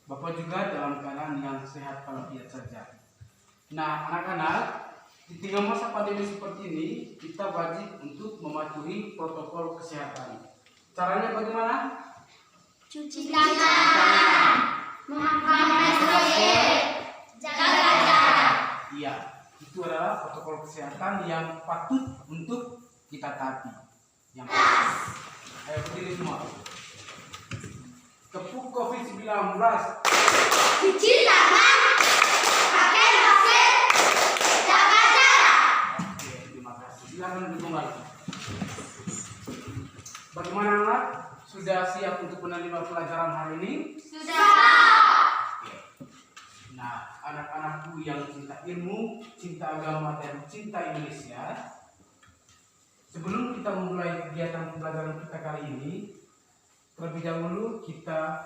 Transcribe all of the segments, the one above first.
Bapak juga dalam keadaan yang sehat walafiat saja. Nah, anak-anak, di tengah masa pandemi seperti ini, kita wajib untuk mematuhi protokol kesehatan. Caranya bagaimana? Cuci tangan, memakai masker, jaga jarak. Iya, itu adalah protokol kesehatan yang patut untuk kita taati. Yang ayo berdiri semua. Tepuk COVID-19. Cuci tangan, pakai masker, jaga jarak. Oke, terima kasih. Silakan duduk kembali. Bagaimana anak? Sudah siap untuk menerima pelajaran hari ini? Sudah. Oke. Nah, anak-anakku yang cinta ilmu, cinta agama, dan cinta Indonesia, sebelum kita memulai kegiatan pembelajaran kita kali ini, terlebih dahulu kita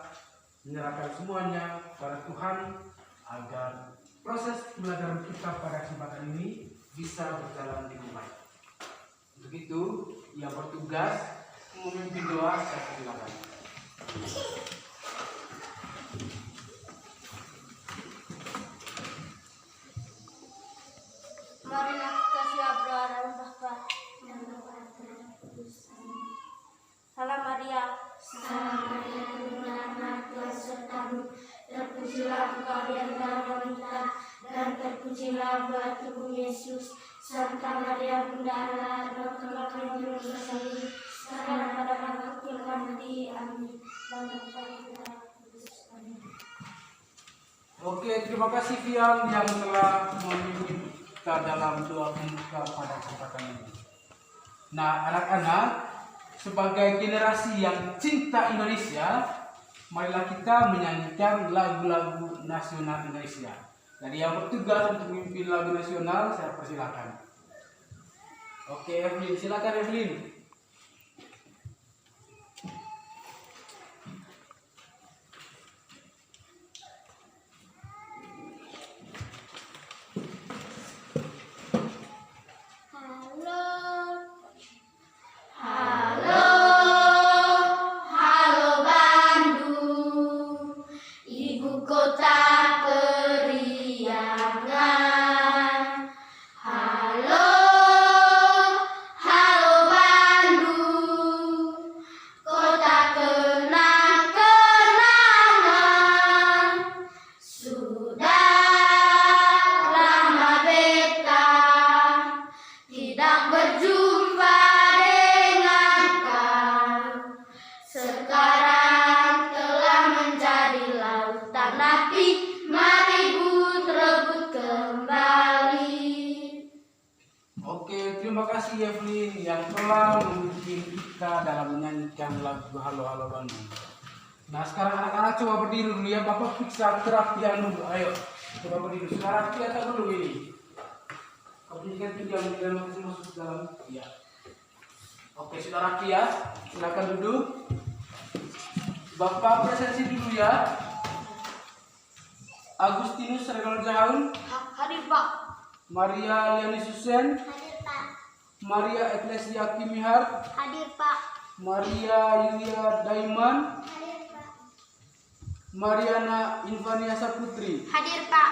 menyerahkan semuanya kepada Tuhan agar proses pembelajaran kita pada kesempatan ini bisa berjalan dengan baik. Untuk itu, yang bertugas memimpin doa, saya silakan. Marilah kita siap berdoa dalam Bapa dan Salam Maria. Salam Maria, penuh Tuhan sertamu. Terpujilah engkau di antara wanita, dan terpujilah buah tubuh Yesus. Santa Maria, Bunda Allah, doakanlah kami yang berdosa ini, sekarang pada waktu yang nanti. Amin. Amin. Oke, terima kasih Fian yang telah memimpin kita dalam doa pembuka pada kesempatan ini. Nah, anak-anak, sebagai generasi yang cinta Indonesia, marilah kita menyanyikan lagu-lagu nasional Indonesia. Jadi yang bertugas untuk memimpin lagu nasional, saya persilakan. Oke, Evelyn, silakan Evelyn. Terima kasih Evelyn yang telah memimpin kita dalam menyanyikan lagu Halo Halo Bandung. Nah, sekarang anak-anak coba berdiri dulu ya. Bapak periksa kerapian dulu. Ayo, coba berdiri. Sudah rapi atau dulu ini? Kebunyikan tinggal masuk ke dalam. Ya. Oke, sudah rapi ya. Silakan duduk. Bapak presensi dulu ya. Agustinus Regal Jahaun. Hadir Pak. Maria Liani Susen. Hadir Pak. Maria Eklesia Kimihar. Hadir Pak. Maria Yulia Daiman. Hadir Pak. Mariana Invania Saputri. Hadir Pak.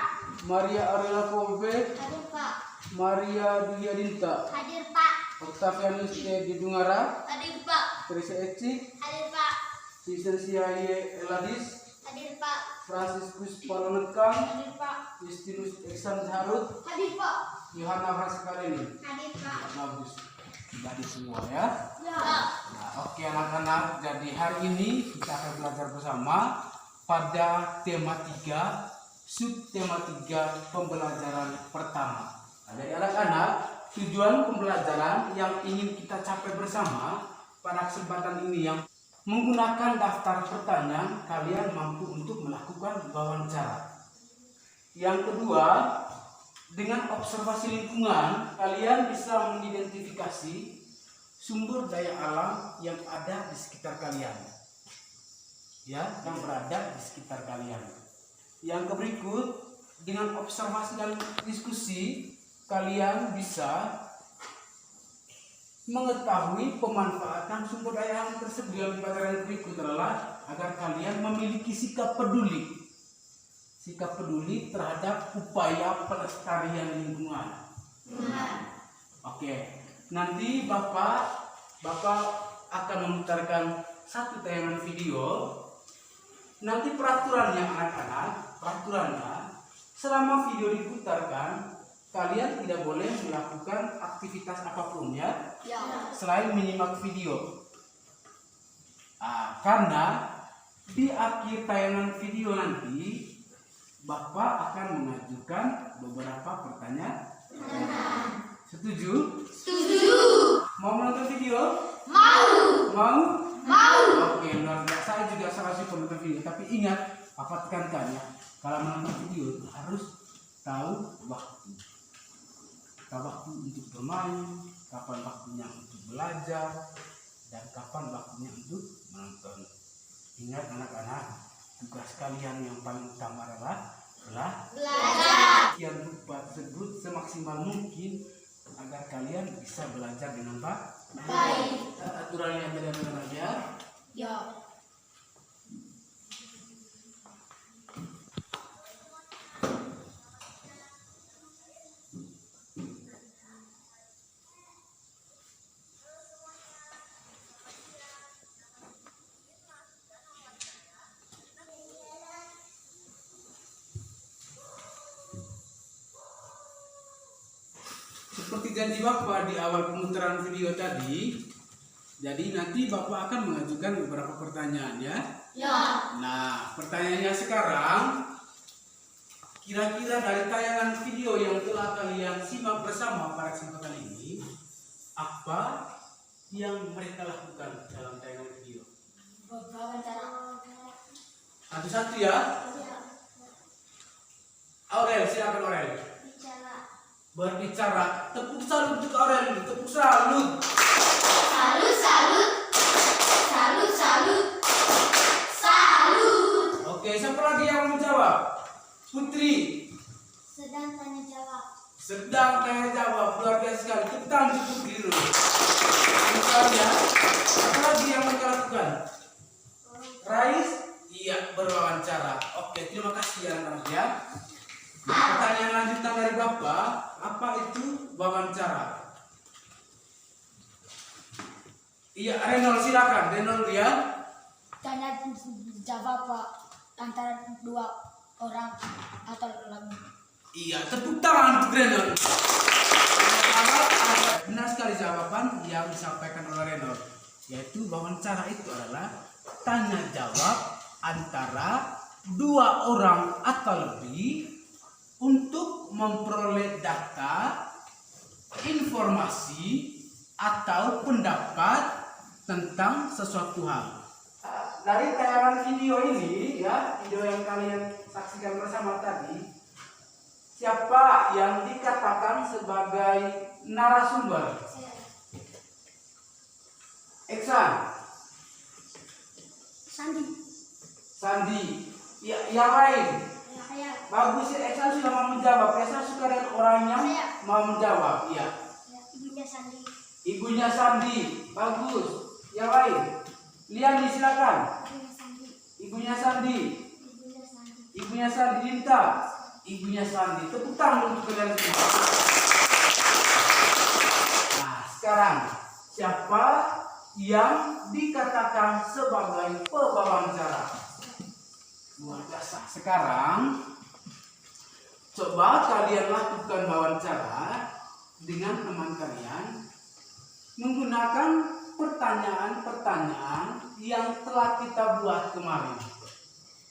Maria Ariela Kobe. Hadir Pak. Maria Dulia Dinta. Hadir Pak. Octavianus T. Didungara. Hadir Pak. Teresa Ecik. Hadir Pak. Vicensia Y. Eladis. Hadir Pak. Franciscus Palonekang. Hadir Pak. Justinus Eksan Harut. Hadir Pak. Yohana Prasekareni. Hadir Pak. Bagus. Jadi semua ya. Ya. Nah, oke anak-anak, jadi hari ini kita akan belajar bersama pada tema 3, subtema 3 pembelajaran pertama. Nah, jadi anak-anak, tujuan pembelajaran yang ingin kita capai bersama pada kesempatan ini yang menggunakan daftar pertanyaan, kalian mampu untuk melakukan wawancara. Yang kedua, dengan observasi lingkungan, kalian bisa mengidentifikasi sumber daya alam yang ada di sekitar kalian, ya, yang berada di sekitar kalian. Yang berikut, dengan observasi dan diskusi, kalian bisa mengetahui pemanfaatan sumber daya alam tersebut. Yang pelajaran berikut adalah agar kalian memiliki sikap peduli sikap peduli terhadap upaya pelestarian lingkungan. Oke, nanti Bapak akan memutarkan satu tayangan video. Nanti peraturannya anak-anak, selama video diputarkan, kalian tidak boleh melakukan aktivitas apapun ya, selain menyimak video. Karena di akhir tayangan video nanti Bapak akan mengajukan beberapa pertanyaan. Setuju? Setuju. Mau menonton video? Mau. Oke, luar biasa. Saya juga salah satu penonton video. Tapi ingat, Papa tekankan ya, kalau menonton video itu harus tahu waktu. Waktu untuk bermain, kapan waktunya untuk belajar, dan kapan waktunya untuk menonton. Ingat anak-anak, tugas kalian yang paling utama adalah Belajar. yang rupa tersebut semaksimal mungkin agar kalian bisa belajar dengan baik. Aturan yang tadi Ya. Seperti janji Bapak di awal pemutaran video tadi, jadi nanti Bapak akan mengajukan beberapa pertanyaan ya. Nah, pertanyaannya sekarang, kira-kira dari tayangan video yang telah kalian simak bersama pada kesempatan ini, apa yang mereka lakukan dalam tayangan video? Satu-satu ya. Aurel, silakan Aurel. Berbicara. Tepuk salut untuk Aurel ini. Tepuk salut. Salut. Oke, siapa lagi yang mau menjawab? Putri. Sedang tanya jawab. Sedang tanya jawab. Luar biasa sekali. Tepuk tangan untuk Putri dulu. Misalnya, apa lagi yang mereka lakukan? Rais? Iya, berwawancara. Oke, terima kasih ya anak-anak ya. Pertanyaan lanjutan dari Bapak, apa itu wawancara? Iya, Renol silakan. Renol dia. Tanya jawab Pak antara dua orang atau lebih. Iya, tepuk tangan untuk Renol. Benar sekali jawaban yang disampaikan oleh Renol, yaitu wawancara itu adalah tanya jawab antara dua orang atau lebih untuk memperoleh data, informasi, atau pendapat tentang sesuatu hal. Dari tayangan video ini, ya, video yang kalian saksikan bersama tadi, siapa yang dikatakan sebagai narasumber? Eksan, Sandi, ya, yang lain. Bagus ya, Eksan sudah mau menjawab. Eksan suka dengan orang yang mau menjawab. Iya. Ibunya Sandi. Bagus. Yang lain. Liani silakan. Ibunya Sandi. Ibunya Sandi Dinta. Ibunya Sandi. Tepuk tangan untuk kalian semua. Nah, sekarang siapa yang dikatakan sebagai pewawancara? Luar biasa. Sekarang coba kalian lakukan wawancara dengan teman kalian menggunakan pertanyaan-pertanyaan yang telah kita buat kemarin.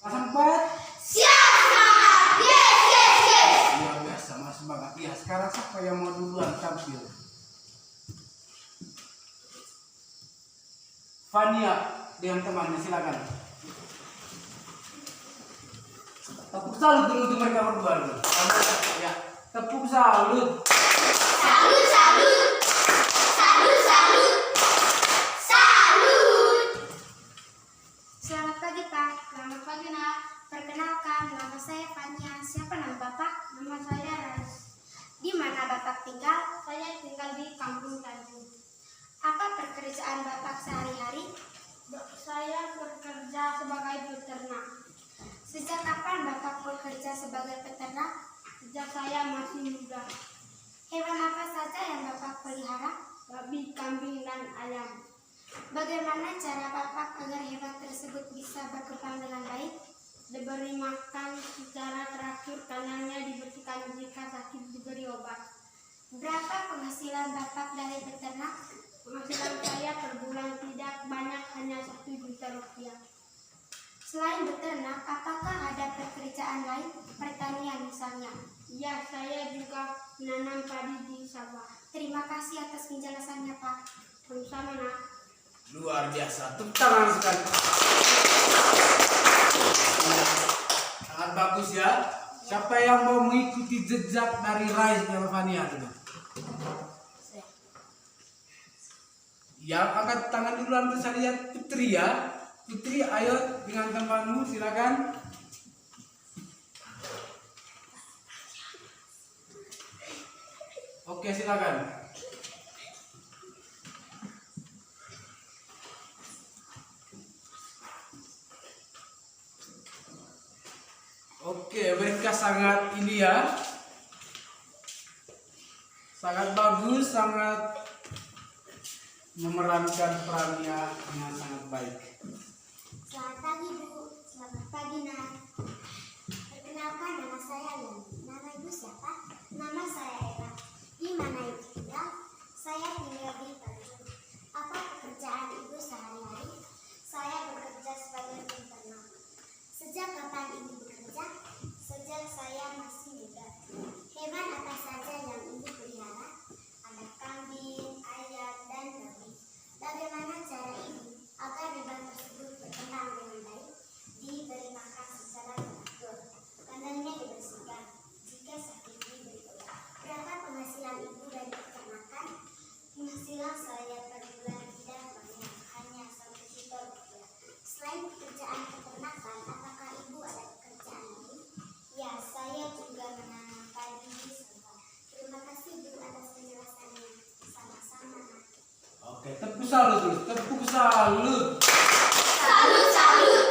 Sempat? Siap. Yes. Luar biasa, mas semangat. Ya, sekarang siapa yang mau duluan tampil? Fania dengan temannya, silakan. Tepuk salut dulu untuk mereka berdua dulu. Ya, tepuk salut. Selamat pagi Pak. Selamat pagi Nak. Perkenalkan, nama saya Fania. Siapa nama Bapak? Nama saya Rais. Di mana Bapak tinggal? Saya tinggal di Kampung Tanjung. Apa pekerjaan Bapak sehari-hari? Saya bekerja sebagai peternak. Sejak kapan Bapak bekerja sebagai peternak? Sejak saya masih muda, Hewan apa saja yang Bapak pelihara? babi, kambing, dan ayam. Bagaimana cara Bapak agar hewan tersebut bisa berkembang dengan baik? Diberi makan secara teratur, kandangnya dibersihkan, jika sakit diberi obat. Berapa penghasilan Bapak dari peternak? Penghasilan saya per bulan tidak banyak, hanya 1 juta rupiah. Selain beternak, apakah ada pekerjaan lain? Pertanian misalnya. Ya, saya juga menanam padi di sawah. Terima kasih atas penjelasannya, Pak. Sama-sama, Nak. Luar biasa, tepuk tangan sekali. Sangat bagus ya. Siapa yang mau mengikuti jejak dari Rais Elvania dulu? Yang angkat tangan duluan saya lihat Putri ya. Putri, ayo dengan temanmu silakan. Oke, silakan. Oke, mereka sangat ini ya. Sangat bagus, sangat memerankan perannya dengan sangat baik. Selamat pagi, Bu. Selamat pagi, Nak. Perkenalkan, nama saya Yani. Nama Ibu siapa? Nama saya Eva. Di mana Ibu tinggal? Saya tinggal di Bandung. Apa pekerjaan Ibu sehari-hari? Saya bekerja sebagai peternak. Sejak kapan Ibu bekerja? Sejak saya masih muda. Hewan apa saja yang Ibu pelihara? Ada kambing, ayam, dan babi. Bagaimana cara Ibu agar hewan tersebut berkembang dengan baik? Diberi makan secara teratur, kandangnya dibersihkan, jika sakit diberi obat. Berapa penghasilan Ibu dari peternakan? Penghasilan saya per bulan tidak banyak, hanya 1 juta rupiah. Selain pekerjaan peternakan, apakah Ibu ada pekerjaan lain? Ya, saya juga menanam padi di sawah. Terima kasih Bu atas penjelasannya. Sama-sama. Oke, tepuk salut dulu, tepuk salut. Salut, salut.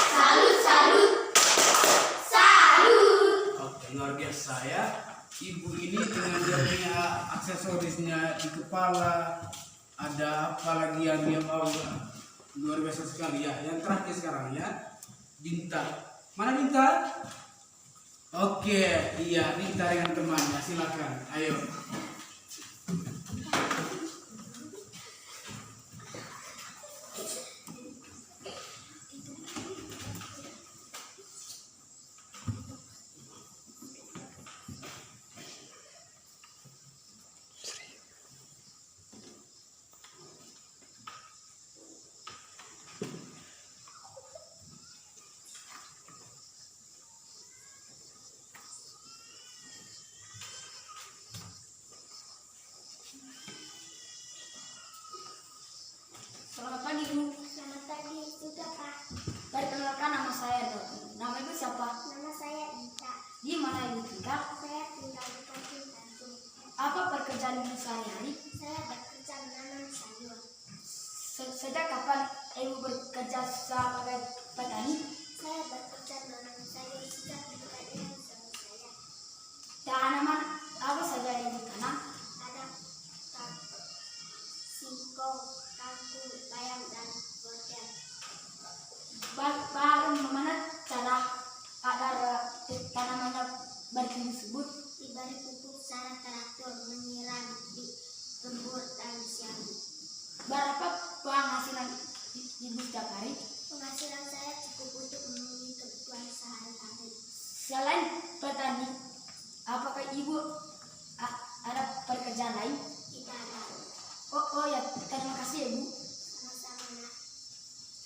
Salut, salut. Salut. Oke, luar biasa ya. Ibu ini dengan dia punya aksesorisnya di kepala, ada apa lagi yang dia bawa, luar biasa sekali ya. Yang terakhir sekarang ya, Dinta. Mana Dinta? Oke, iya Dinta dengan temannya, silakan. Ayo. Selamat pagi, Bu. Selamat pagi juga, Pak. Perkenalkan, nama saya Dodi. Nama Ibu siapa? Nama saya Ita. Di mana Ibu tinggal? Saya tinggal di Kampung Tanjung. Apa pekerjaan Ibu sehari-hari? Saya bekerja menanam sayur. Sejak kapan Ibu bekerja sebagai petani? Saya bekerja menanam sayur sejak dekat dengan suami saya. Tanaman apa saja yang Ibu tanam? Ada singkong, kangkung, bayam, dan bodel. Bagaimana cara agar tanamannya bertumbuh subur? Diberi pupuk secara teratur, menyiram, digembur, dan disiram. Berapa penghasilan Ibu setiap hari? Penghasilan saya cukup untuk memenuhi kebutuhan sehari-hari. Selain petani, apakah Ibu ada pekerjaan lain? Tidak ada. Oh ya, terima kasih ya Bu. Sama-sama, Nak.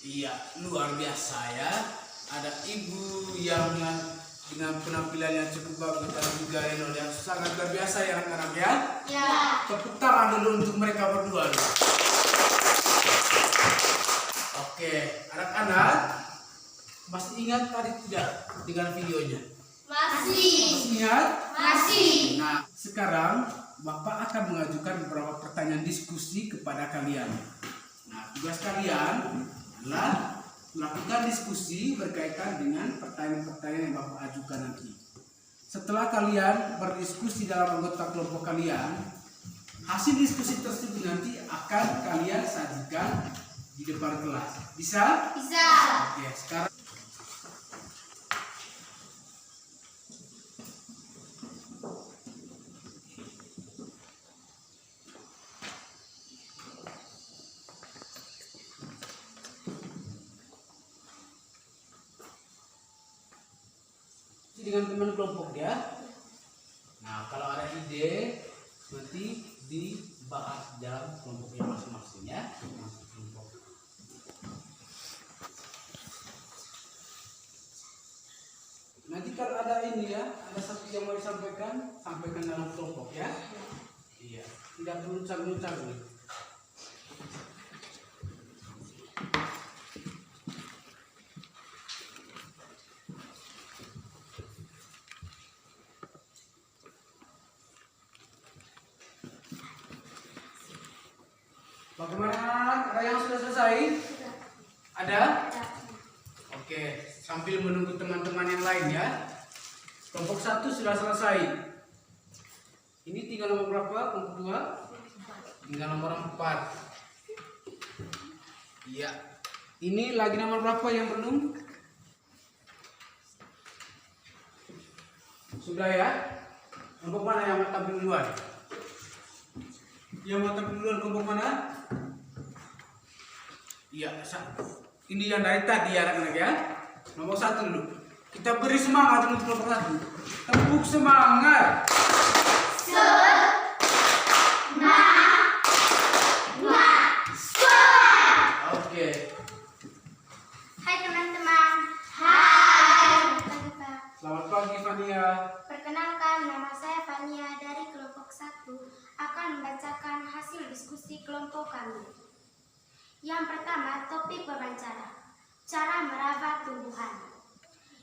Iya, luar biasa ya. Ada ibu yang dengan penampilannya cukup bagus dan juga yang sangat luar biasa ya anak-anak ya. Ya. Tepuk tangan dulu untuk mereka berdua. Oke, anak-anak masih ingat tadi tidak dengan videonya? Masih. Masih ingat? Masih. Nah, sekarang Bapak akan mengajukan beberapa pertanyaan diskusi kepada kalian. Nah, tugas kalian adalah melakukan diskusi berkaitan dengan pertanyaan-pertanyaan yang Bapak ajukan nanti. Setelah kalian berdiskusi dalam anggota kelompok kalian, hasil diskusi tersebut nanti akan kalian sajikan di depan kelas. Bisa? Bisa. Oke, sekarang dengan teman kelompok ya. Nah, kalau ada ide nanti dibahas dalam kelompoknya masing-masing ya. Masuk kelompok. Nanti kalau ada ini ya, ada satu yang mau disampaikan, sampaikan dalam kelompok ya. Iya, tidak perlu canggung-canggung. Bagaimana anak-anak? Ada yang sudah selesai? Ada? Oke, sambil menunggu teman-teman yang lain ya. Kelompok 1 sudah selesai. Ini tinggal nomor berapa? Kelompok 2? Tinggal nomor 4. Iya. Ini lagi nomor berapa yang belum? Sudah ya? Kelompok mana yang mau tampil duluan? Yang mau tampil duluan kelompok mana? Iya, ini yang dari tadi ya anak-anak ya. Nomor 1 dulu. Kita beri semangat untuk kelompok 1. Tepuk semangat. Oke. Hai teman-teman. Hai. Selamat pagi Fania. Perkenalkan, nama saya Fania dari kelompok 1 akan membacakan hasil diskusi kelompok kami. Yang pertama, topik wawancara, cara merawat tumbuhan.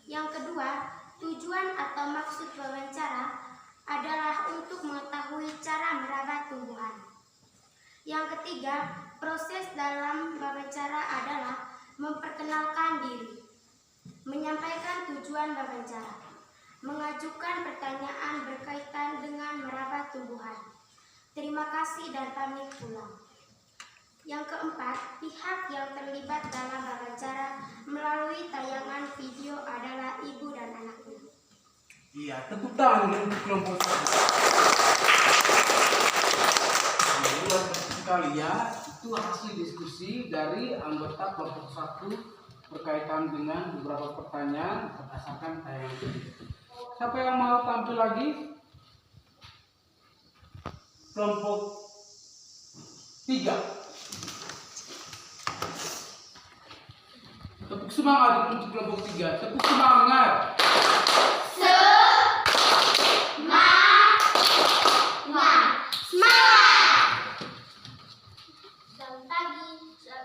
Yang kedua, tujuan atau maksud wawancara adalah untuk mengetahui cara merawat tumbuhan. Yang ketiga, proses dalam wawancara adalah memperkenalkan diri, menyampaikan tujuan wawancara, mengajukan pertanyaan berkaitan dengan merawat tumbuhan. Terima kasih dan pamit pulang. Yang keempat, pihak yang terlibat dalam wawancara melalui tayangan video adalah ibu dan anaknya. Iya, tepuk tangan untuk kelompok 1. Luar biasa sekali ya. Itu hasil diskusi dari anggota kelompok 1 berkaitan dengan beberapa pertanyaan berdasarkan tayangan video. Siapa yang mau tampil lagi? Kelompok 3. Tepuk semangat untuk kelompok 3. Tepuk semangat.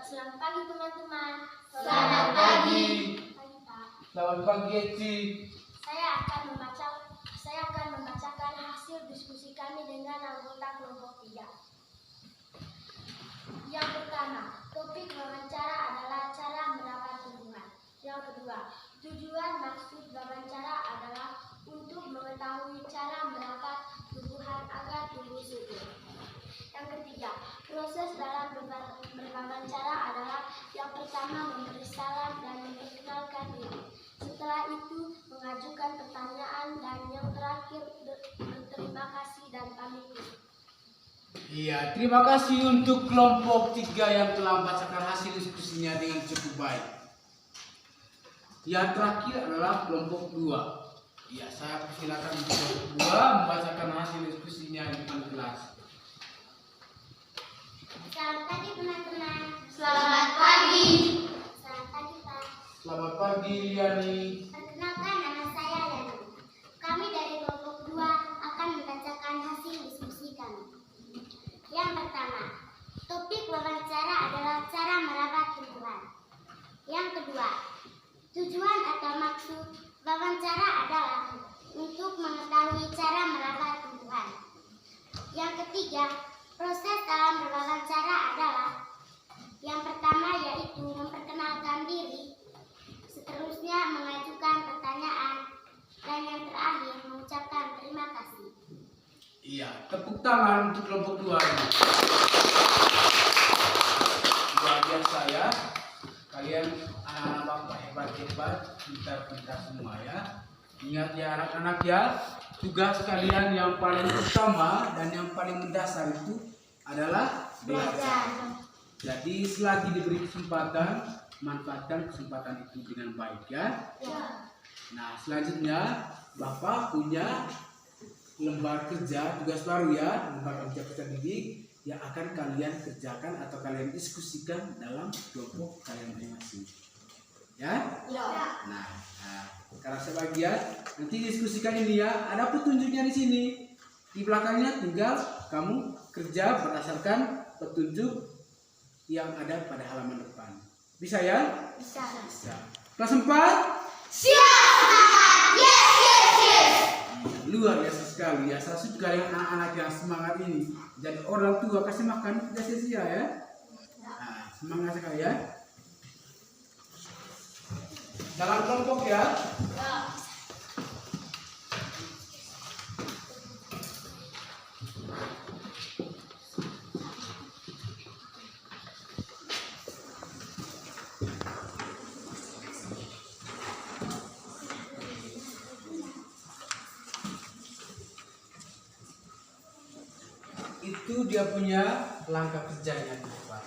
Selamat pagi teman-teman. Selamat pagi. Pagi, Pak. Selamat pagi Eci. Saya akan membacakan hasil diskusi kami dengan anggota kelompok 3. Yang pertama, topik wawancara adalah cara merawat tumbuhan. Yang kedua, tujuan maksud wawancara adalah untuk mengetahui cara merawat tumbuhan agar tumbuh subur. Yang ketiga, proses dalam berwawancara adalah yang pertama memberi salam dan memperkenalkan diri. Setelah itu mengajukan pertanyaan dan yang terakhir berterima kasih dan pamit. Iya, terima kasih untuk kelompok 3 yang telah membacakan hasil diskusinya dengan cukup baik. Yang terakhir adalah kelompok 2. Iya, saya persilakan untuk kelompok 2 membacakan hasil diskusinya di depan kelas. Selamat pagi teman-teman. Selamat pagi. Selamat pagi Pak. Selamat pagi Liani. Perkenalkan, nama saya Yani. Kami dari kelompok 2 akan membacakan hasil diskusi kami. Yang pertama, topik wawancara adalah cara merawat tumbuhan. Yang kedua, tujuan atau maksud wawancara adalah untuk mengetahui cara merawat tumbuhan. Yang ketiga, proses dalam berwawancara adalah yang pertama yaitu memperkenalkan diri. Tepuk tangan untuk kelompok 2 ini. Luar biasa ya. Kalian anak-anak bapak hebat-hebat, pintar-pintar semua ya. Ingat ya anak-anak ya, tugas kalian yang paling utama dan yang paling mendasar itu adalah belajar. Jadi selagi diberi kesempatan, manfaatkan kesempatan itu dengan baik ya. Nah selanjutnya Bapak punya lembar kerja tugas baru ya, lembar kerja peserta didik yang akan kalian kerjakan atau kalian diskusikan dalam kelompok kalian masing-masing. Ya? Nah, sekarang sebagian nanti diskusikan ini ya. Ada petunjuknya di sini. Di belakangnya tinggal kamu kerja berdasarkan petunjuk yang ada pada halaman depan. Bisa ya? Bisa. Kelas 4? Siap. Yes. Luar biasa sekali ya. Saya suka dengan anak-anak yang semangat ini. Jadi orang tua kasih makan tidak sia-sia ya. Nah, semangat sekali ya. Dalam kelompok ya. Itu dia punya langkah kerjanya di depan.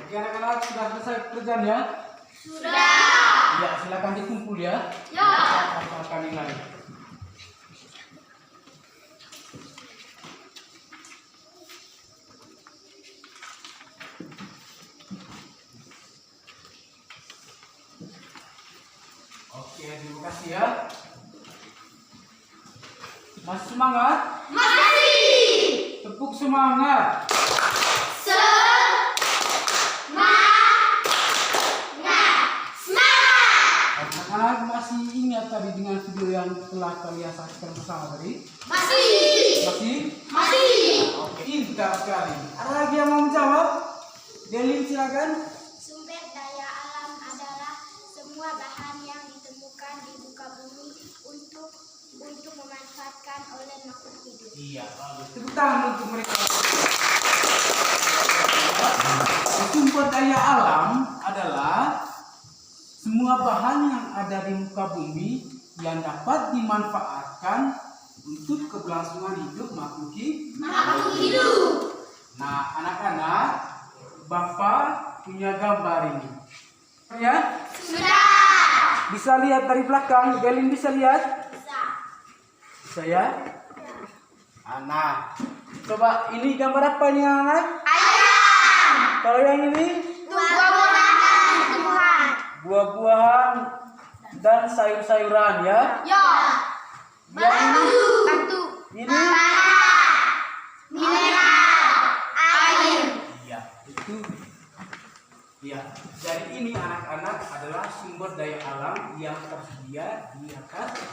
Oke anak-anak sudah selesai pekerjaannya? Sudah. Ya silakan dikumpul ya. Ya. Akan nilai. Oke terima kasih ya. Masih semangat? Masih. Tepuk semangat. Anak-anak masih ingat tadi dengan video yang telah kalian saksikan bersama tadi? Masih? Oke, pintar sekali. Ada lagi yang mau menjawab? Delin silakan. Sumber daya alam adalah semua bahan yang ditemukan di muka bumi untuk memanfaatkan oleh makhluk hidup. Iya, bagus. Tepuk tangan untuk mereka. Sumber daya alam adalah semua bahan yang ada di muka bumi yang dapat dimanfaatkan untuk keberlangsungan hidup makhluk hidup. Nah, anak-anak, Bapak punya gambar ini. Ya? Sudah. Bisa lihat dari belakang, Belin bisa lihat? Bisa ya? Nah, coba ini gambar apa nih anak? Ayam. Kalau yang ini? Tumbuhan. Buah-buahan dan sayur-sayuran ya. Yang ini? Ini? Mineral. Air. Iya, itu. Ya, jadi ini anak-anak adalah sumber daya alam yang tersedia di atas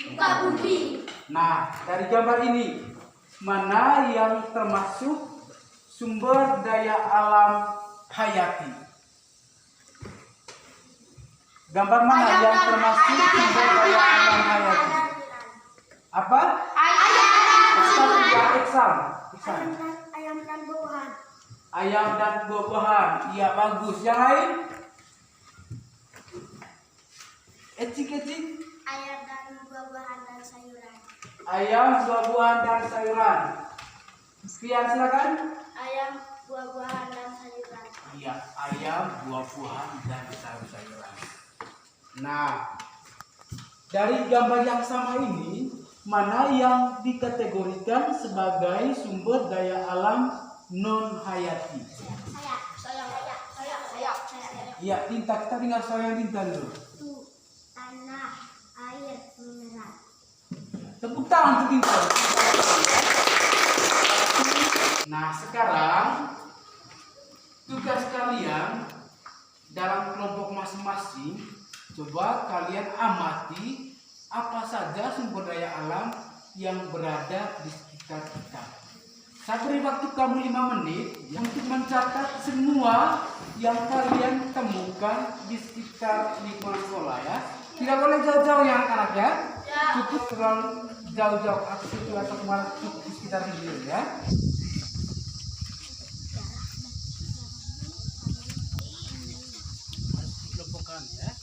Muka bumi. Nah, dari gambar ini mana yang termasuk sumber daya alam hayati? Gambar mana yang termasuk sumber daya alam hayati? Apa? Ayam. Ya, Iksan. Ayam dan buah-buahan. Ayam dan buah-buahan. Iya, bagus. Yang lain? Ecik-ecik. Ayam dan buah-buahan dan sayuran. Ayam, buah-buahan dan sayuran. Sekian silakan. Ayam, buah-buahan dan sayuran. Iya, ayam, buah-buahan dan sayur-sayuran. Nah, dari gambar yang sama ini, mana yang dikategorikan sebagai sumber daya alam non hayati? Saya. Iya, tinta, kita dengar suara yang tinta dulu. Tanah, air, mineral. Tepuk tangan untuk tinta. Nah, sekarang tugas kalian dalam kelompok masing-masing, coba kalian amati apa saja sumber daya alam yang berada di sekitar kita. Saya beri waktu kamu 5 menit untuk mencatat semua yang kalian temukan di sekitar lingkungan sekolah ya. Tidak boleh jauh-jauh ya anak-anak ya. Cukup terlalu jauh-jauh atau situ atau kemana, cukup di sekitar sini ya. Harus dikelompokkan ya.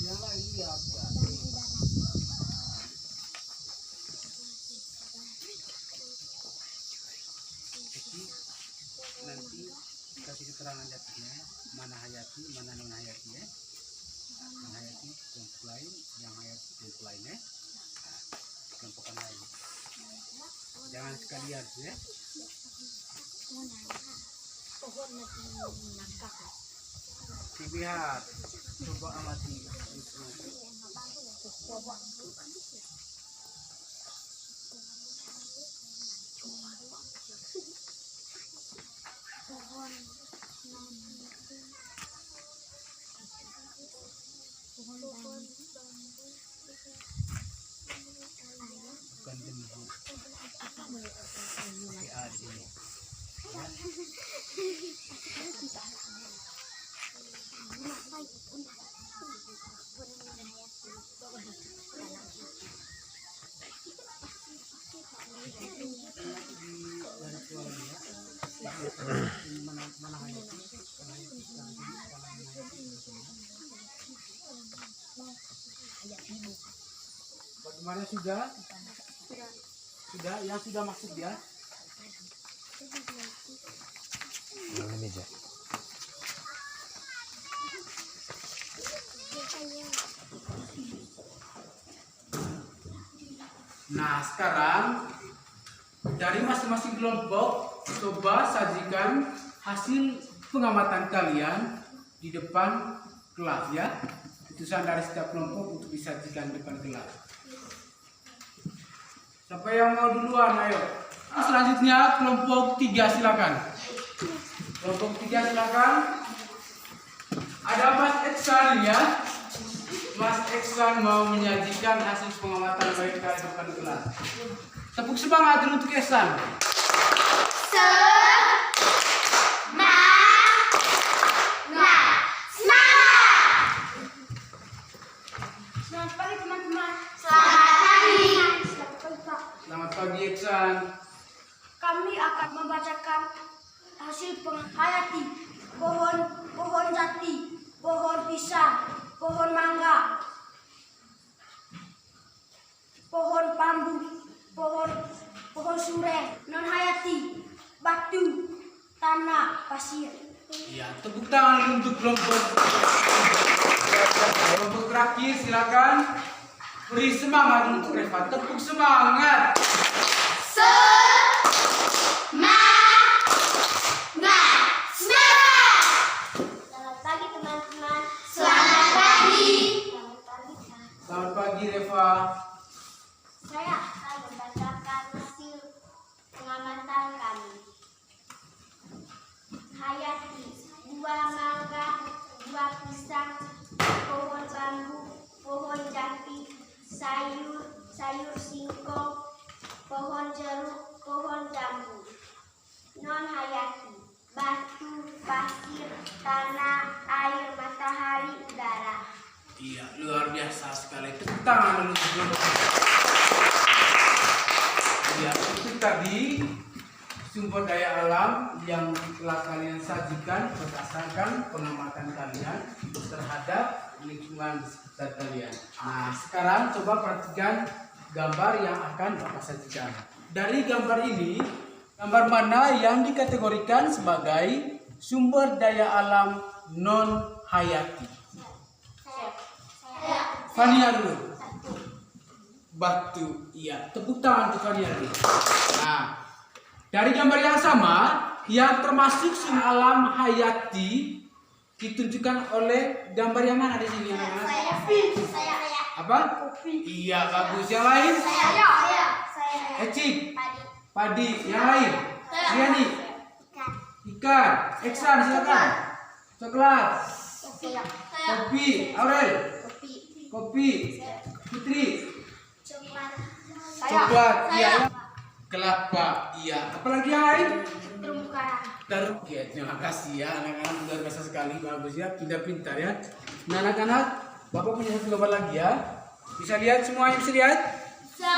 Yang lain lihat ya. Nanti kasih keterangan jatuhnya mana hayati, mana non hayati ya. Yang hayati kelompok lain, yang hayati kelompok lain ya. Kelompokan lain. Jangan sekalian ya. Lihat, coba amati. Bukan dembu. Pakai A di sini. Mana hayati? Bagaimana sudah? Sudah, yang sudah masuk dia? Meja. Nah, sekarang dari masing-masing kelompok coba sajikan hasil pengamatan kalian di depan kelas ya. Keputusan dari setiap kelompok untuk disajikan di depan kelas. Siapa yang mau duluan, ayo. Nah, selanjutnya kelompok 3 silakan. Kelompok 3 silakan. Ada Mas Eksan ya. Mas Eksan mau menyajikan hasil pengamatan mereka di depan kelas. Tepuk semangat dulu untuk Eksan. Selamat pagi teman-teman. Selamat pagi Eksan. Kami akan membacakan hasil penghayati pohon jati, pohon pisang, pohon mangga, pohon bambu, pohon sureng, non hayati, batu, tanah, pasir. Iya, tepuk tangan untuk kelompok. Kelompok terakhir silakan. Beri semangat untuk Reva. Tepuk semangat. Selamat pagi teman-teman. Selamat pagi. Selamat pagi Reva. Saya akan membacakan hasil pengamatan kami. Hayati, buah mangga buah pisang, pohon bambu, pohon jati, sayur singkong, pohon jeruk, pohon jambu. Non hayati, batu, pasir, tanah, air, matahari, udara. Iya, luar biasa sekali. Tepuk tangan dulu sebelum. Iya, itu tadi sumber daya alam yang telah kalian sajikan berdasarkan pengamatan kalian terhadap lingkungan di sekitar kalian. Nah, sekarang coba perhatikan gambar yang akan Bapak sajikan. Dari gambar ini, gambar mana yang dikategorikan sebagai sumber daya alam non hayati? Fania dulu. Batu, iya. Tepuk tangan untuk Fania dulu. Nah, dari gambar yang sama, yang termasuk sumber alam hayati ditunjukkan oleh gambar yang mana di sini? Saya. Apa? Iya, bagus. Yang lain? Saya. Ecik, padi. Yang lain? Riani, ikan. Eksan, silakan. Coklat, kopi. Aurel, kopi. Putri, coklat. Iya. Kelapa, iya. Apalagi yang lain? Terumbu karang. Ya, terima kasih ya anak-anak, luar biasa sekali, bagus ya, pintar-pintar ya. Nah anak-anak, Bapak punya satu gambar lagi ya. Bisa lihat semuanya, bisa lihat? Bisa.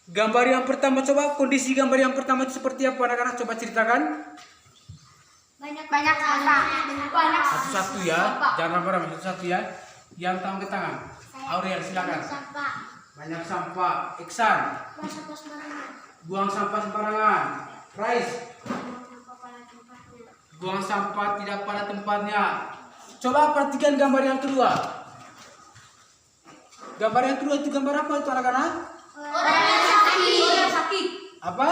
Gambar yang pertama, coba kondisi gambar yang pertama itu seperti apa anak-anak? Coba ceritakan. Banyak sampah. Satu-satu ya, jangan ramai-ramai, satu-satu ya. Yang tangan ke tangan. Aurel, silakan. Sampah. Banyak sampah. Iksan, Sampah sembarangan. buang sampah sembarangan. Rais, buang sampah tidak pada tempatnya. Coba perhatikan gambar yang kedua. Gambar yang kedua itu gambar apa itu anak-anak? Orang yang sakit. Apa?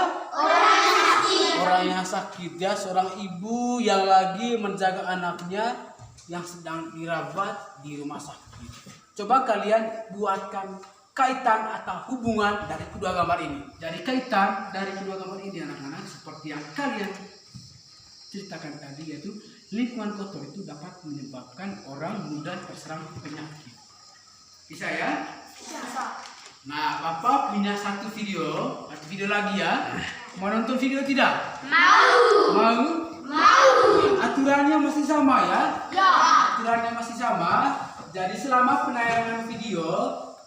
Orang yang sakit ya, seorang ibu yang lagi menjaga anaknya yang sedang dirawat di rumah sakit. Coba kalian buatkan kaitan atau hubungan dari kedua gambar ini. Dari kaitan dari kedua gambar ini anak-anak seperti yang kalian ceritakan tadi, yaitu lingkungan kotor itu dapat menyebabkan orang mudah terserang penyakit. Bisa ya? Bisa. Nah, Bapak punya satu video lagi ya. Mau nonton video tidak? Mau? Aturannya masih sama ya? Aturannya masih sama. Jadi selama penayangan video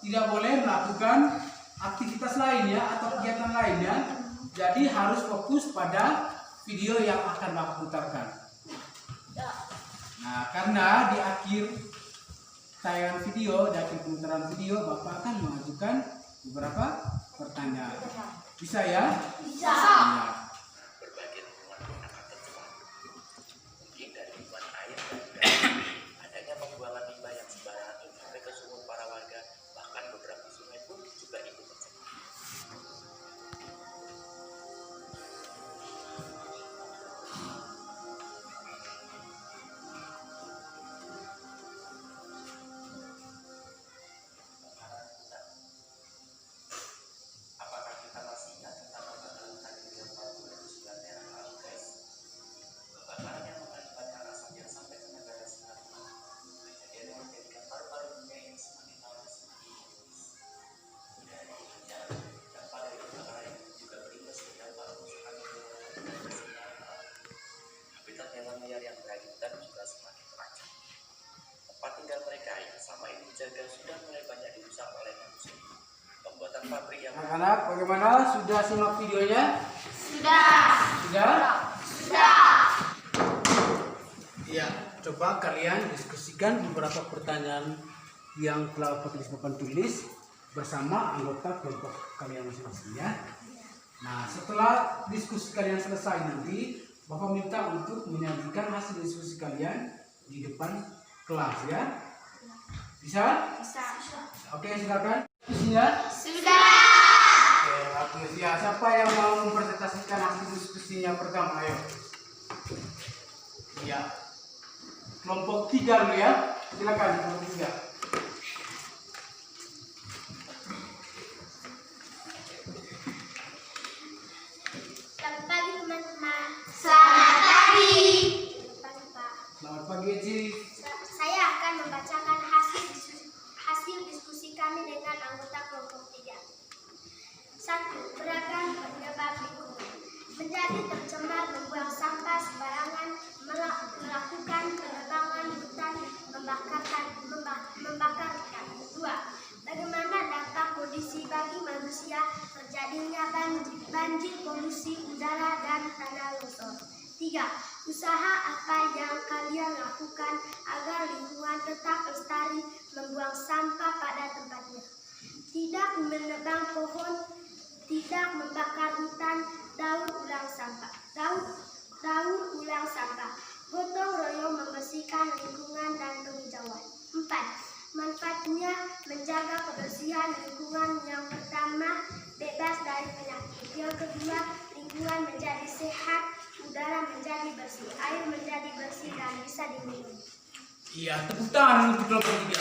tidak boleh melakukan aktivitas lainnya atau kegiatan lainnya. Jadi harus fokus pada video yang akan Bapak putarkan. Nah, karena di akhir tayangan video, di akhir pemutaran video, Bapak akan mengajukan beberapa pertanyaan. Bisa ya? Bisa. Iya. Berbagai lingkungan pun akan tercemar. Mungkin dari lingkungan air dan udara, adanya pembuangan limbah yang sembarangan itu sampai ke sumur para warga, bahkan beberapa sungai pun juga ikut tercemar. Apakah kita masih ingat tentang kebakaran tadi yang 2009 yang lalu, guys? Kebakaran yang mengakibatkan asap yang sampai ke negara Singapura. Kejadian yang menjadikan paru-paru dunia ini semakin lama semakin menipis. Dari hujan dampak dari kebakaran ini juga berimbas ke dampak kerusakan lingkungan dan keseimbangan. Habitat hewan liar yang berhabitat juga semakin terancam. Tempat tinggal mereka yang selama ini dijaga sudah mulai banyak dirusak oleh manusia. Pembuatan pabrik yang Anak-anak, bagaimana? Sudah simak videonya? Sudah. Sudah? Iya, coba kalian diskusikan beberapa pertanyaan yang telah Bapak tulis bersama anggota kelompok kalian masing-masing ya. Nah, setelah diskusi kalian selesai nanti, Bapak minta untuk menyajikan hasil diskusi kalian di depan kelas ya. Bisa? Oke, silakan. Isinya? Sudah. Oke, bagus ya. Siapa yang mau mempresentasikan hasil diskusinya pertama? Ayo. Iya. Kelompok 3 dulu ya. Silakan kelompok 3. Selamat pagi teman-teman. Selamat pagi. Selamat pagi Pak. Selamat pagi, dengan anggota kelompok 3. 1. Beragam penyebab lingkungan. Menjadi tercemar, membuang sampah sembarangan, melakukan penebangan hutan, membakar ikan. 2. Bagaimana dampak kondisi bagi manusia, terjadinya banjir, polusi udara, dan tanah longsor. 3. Usaha apa yang kalian lakukan agar lingkungan tetap lestari, membuang sampah pada tempatnya, tidak menebang pohon, tidak membakar hutan, daur ulang sampah, gotong royong membersihkan lingkungan dan penghijauan. 4. Manfaatnya menjaga kebersihan lingkungan. Yang pertama, bebas dari penyakit. Yang kedua, lingkungan menjadi sehat, udara menjadi bersih, air menjadi bersih dan bisa diminum. Iya, tepuk tangan untuk kelompok 3.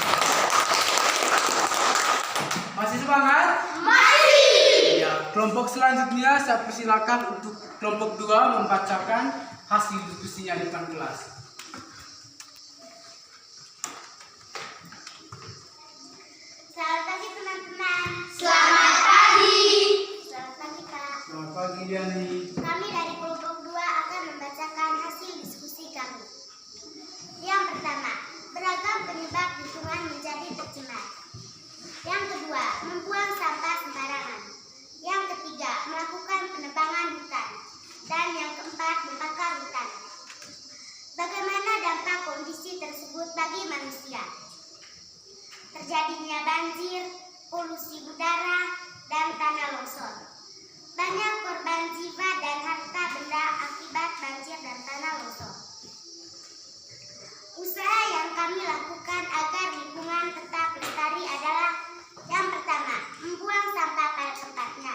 Masih semangat? Masih. Ya, kelompok selanjutnya saya persilakan untuk kelompok 2 membacakan hasil diskusinya di depan kelas. Selamat pagi teman-teman. Selamat pagi. Selamat pagi Kak. Selamat pagi Diani. Kami dari kelompok 2 akan membacakan hasil diskusi kami. Yang pertama, beragam penyebab lingkungan menjadi tercemar. Yang kedua, membuang sampah sembarangan. Yang ketiga, melakukan penebangan hutan. Dan yang keempat, membakar hutan. Bagaimana dampak kondisi tersebut bagi manusia? Terjadinya banjir, polusi udara, dan tanah longsor. Banyak korban jiwa dan harta benda akibat banjir dan tanah longsor. Usaha yang kami lakukan agar lingkungan tetap lestari adalah: yang pertama, membuang sampah pada tempatnya.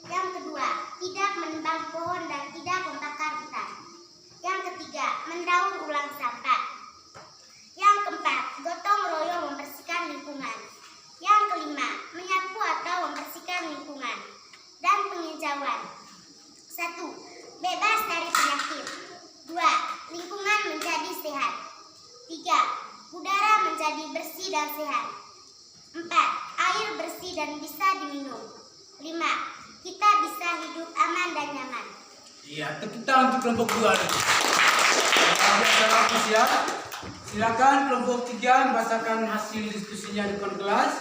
Yang kedua, tidak menebang pohon dan tidak membakar hutan. Yang ketiga, mendaur ulang sampah. Yang keempat, gotong royong membersihkan lingkungan. Yang kelima, menyapu atau membersihkan lingkungan. Dan penghijauan. 1. Bebas dari penyakit. 2. Lingkungan menjadi sehat. 3. Udara menjadi bersih dan sehat. 4. Air bersih dan bisa diminum. 5. Kita bisa hidup aman dan nyaman. Iya, tepuk tangan untuk kelompok 2. Ya. Silakan kelompok 3 membacakan hasil diskusinya di depan kelas.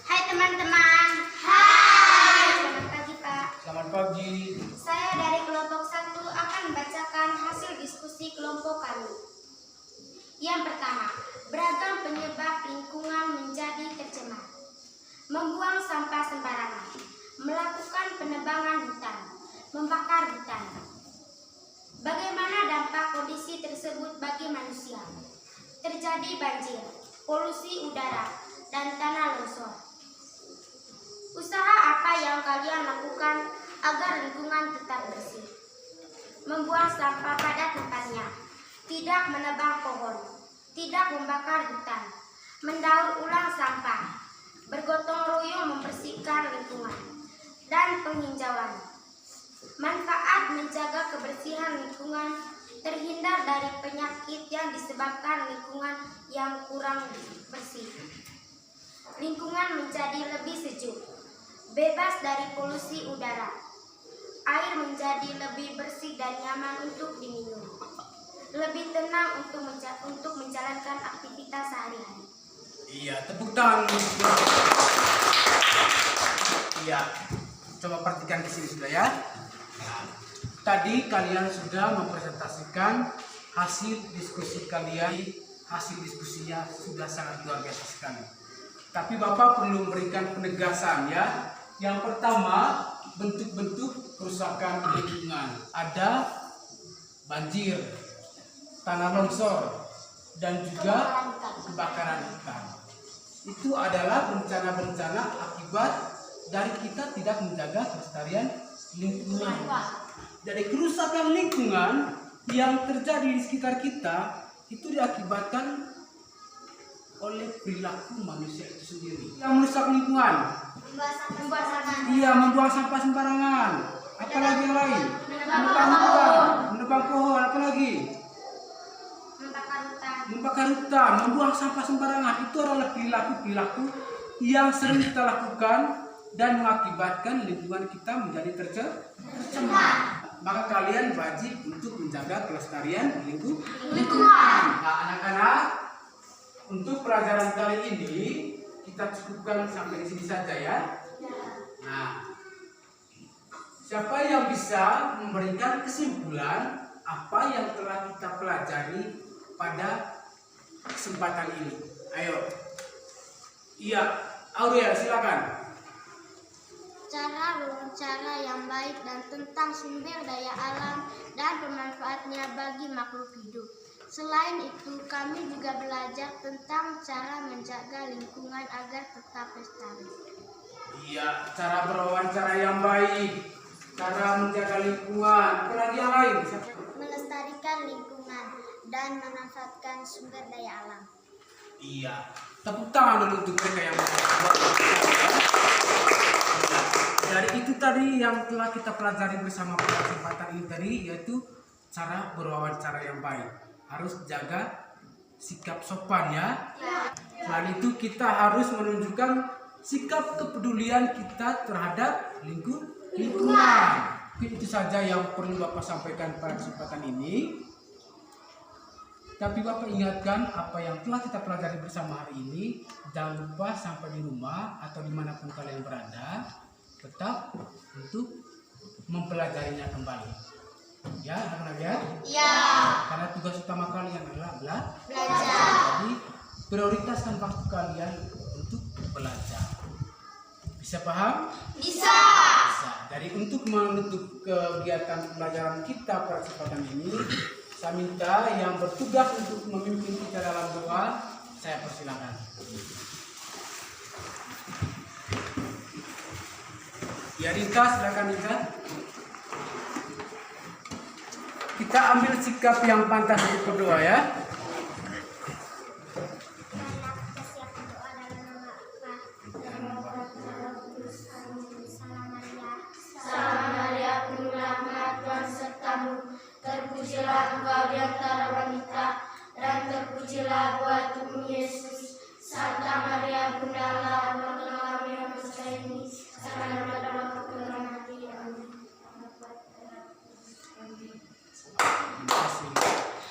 Hai teman-teman. Hai. Selamat pagi Pak. Selamat pagi. Saya dari kelompok 1 akan membacakan hasil diskusi kelompok kami. Yang pertama, beragam penyebab lingkungan menjadi tercemar. Membuang sampah sembarangan, melakukan penebangan hutan, membakar hutan. Bagaimana dampak kondisi tersebut bagi manusia? Terjadi banjir, polusi udara, dan tanah longsor. Usaha apa yang kalian lakukan agar lingkungan tetap bersih? Membuang sampah pada tempatnya, tidak menebang pohon, tidak membakar hutan, mendaur ulang sampah, bergotong royong membersihkan lingkungan, dan penghijauan. Manfaat menjaga kebersihan lingkungan, terhindar dari penyakit yang disebabkan lingkungan yang kurang bersih. Lingkungan menjadi lebih sejuk, bebas dari polusi udara. Air menjadi lebih bersih dan nyaman untuk diminum. Lebih tenang untuk menjalankan aktivitas sehari-hari. Iya, tepuk tangan. Iya, coba perhatikan di sini sudah ya. Tadi kalian sudah mempresentasikan hasil diskusi kalian. Hasil diskusinya sudah sangat luar biasa sekali. Tapi Bapak perlu memberikan penegasan ya. Yang pertama, bentuk-bentuk kerusakan lingkungan. Ada banjir, tanah longsor, dan juga kebakaran hutan. Itu adalah bencana-bencana akibat dari kita tidak menjaga kelestarian lingkungan. Dari kerusakan lingkungan yang terjadi di sekitar kita itu diakibatkan oleh perilaku manusia itu sendiri. Yang merusak lingkungan, membuang sampah sembarangan. Apalagi yang lain? Menebang pohon, apalagi? Membakar hutan. Membakar hutan, membuang sampah sembarangan. Itu adalah perilaku yang sering kita lakukan dan mengakibatkan lingkungan kita menjadi tercemar. Maka kalian wajib untuk menjaga kelestarian lingkungan. Nah, anak-anak, untuk pelajaran kali ini kita cukupkan sampai di sini saja ya. Nah, siapa yang bisa memberikan kesimpulan apa yang telah kita pelajari pada kesempatan ini? Ayo. Iya, Aurel, silakan. Cara wawancara yang baik dan tentang sumber daya alam dan pemanfaatnya bagi makhluk hidup. Selain itu, kami juga belajar tentang cara menjaga lingkungan agar tetap lestari. Iya, cara berwawancara yang baik, cara menjaga lingkungan, apalagi yang lain. Melestarikan lingkungan dan memanfaatkan sumber daya alam. Iya, tepuk tangan dulu untuk mereka yang dari itu tadi yang telah kita pelajari bersama pada kesempatan ini tadi, yaitu cara berwawancara yang baik. Harus jaga sikap sopan ya. Selain itu kita harus menunjukkan sikap kepedulian kita terhadap lingkungan. Itu saja yang perlu Bapak sampaikan pada kesempatan ini. Tapi Bapak ingatkan apa yang telah kita pelajari bersama hari ini. Jangan lupa sampai di rumah atau dimanapun kalian berada, tetap untuk mempelajarinya kembali. Ya, anak-anak ya? Ya. Karena tugas utama kalian adalah Belajar. Jadi prioritaskan waktu kalian untuk belajar. Bisa paham? Bisa. Bisa. Jadi untuk menutup kegiatan pembelajaran kita pada kesempatan ini, saya minta yang bertugas untuk memimpin kita dalam doa, saya persilakan. Ya, Rita, silakan Rita. Kita ambil sikap yang pantas untuk berdoa ya. Salam Maria, penuh rahmat, Tuhan sertamu. Terpujilah engkau di antara wanita, dan terpujilah buah tubuhmu Yesus. Santa Maria, Bunda Allah, berdoalah kami yang berdosa ini, sekarang dan pada